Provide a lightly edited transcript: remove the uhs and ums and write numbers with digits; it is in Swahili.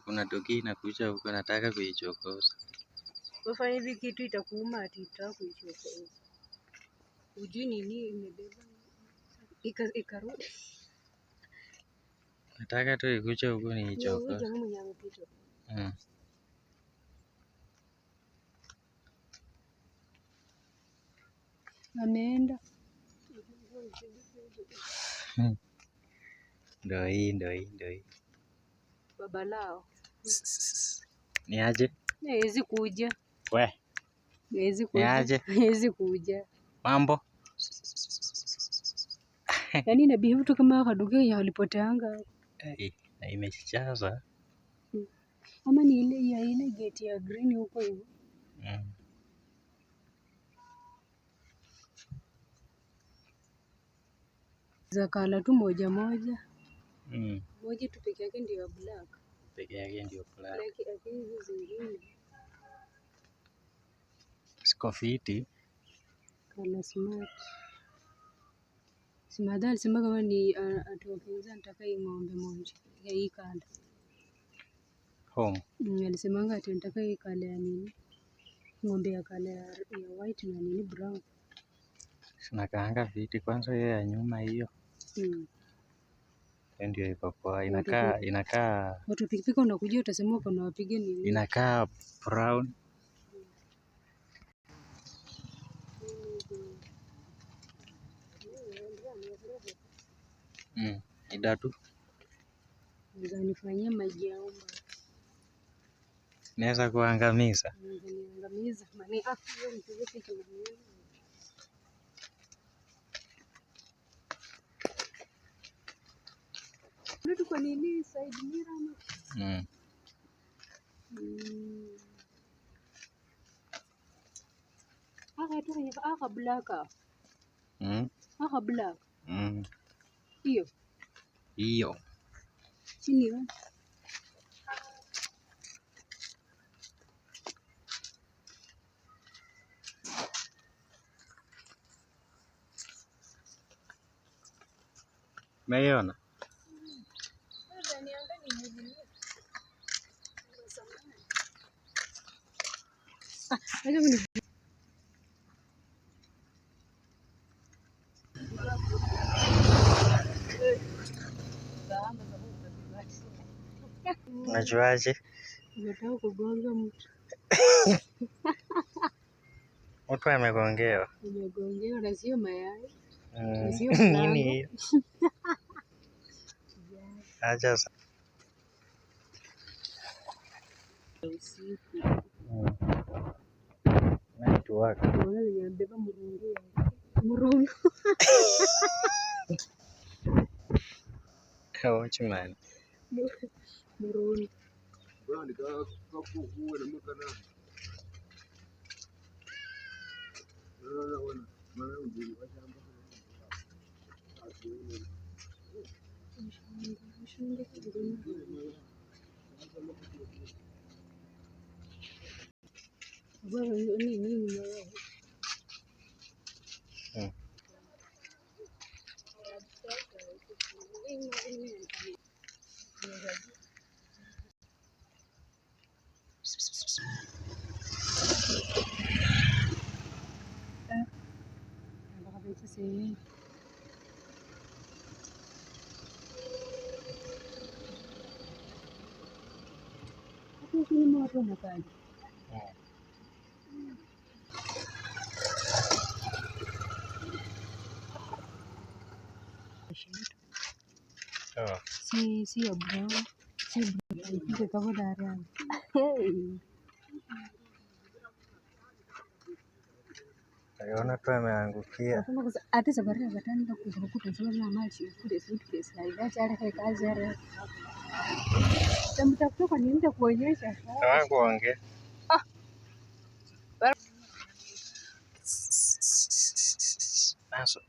Kuna dogi inakuja huko nataka kuichokoza. Wafanya hivi kitu itakuuma ati itaka kuichokoza. Ujui nini imebeba ikarudi. Nataka tu ikuje huko niichokoze. Jamaa mwenye amepita. Ameenda. Ndio hii. Baba lao. Ni aje? Hawezi kuja. We. Hawezi kuja. Ni aje? Hawezi kuja. Mambo? Yaani inabidi mtu kama kaduge ya walipoteanga. Na imechaza. Ama ni ile ya ile gate ya green huko hivi. Za kala tu moja. Moja tu peke yake ndio black. Peke yake ndio black. Lakini hizi zingine siko fiti. Kala smart. Simada alisema kama ni atuwakiza nataka hii ng'ombe moja ya hii kala. Home. Alisemanga ati nataka hii kala ya nini? Ng'ombe ya kala ya white na nini brown. Sinakaanga fiti kwanza hiyo ya nyuma hiyo. Ndio iko poa. Inakaa watu pikipiki unakuja utasema uko na wapige nini? Inakaa brown. Idatu. Nifanyia maji ya omba. Naweza kuangamiza. Niangamiza. Mani hiyo mpigie picha mwenyewe. Ndio kwa nini side mirror ama? Tu kwenye black. Black. Hiyo. Chini hiyo. Umeiona? Unajuaje? Nataka kugonga mtu. Mtu amegongewa. Amegongewa na sio mayai. Nini hiyo? Acha sasa. Night work. Nimebeba murungu. Watchman. Murungu. Si ya brown. Si brown. Kama darani. Aliona tu ameangukia. Hata safari za tani za kukuta sio na maji kule suitcase na ile chale kazi yale. Tamtafuta kwa nini nitakuonyesha? Sawa kuongea. Naso.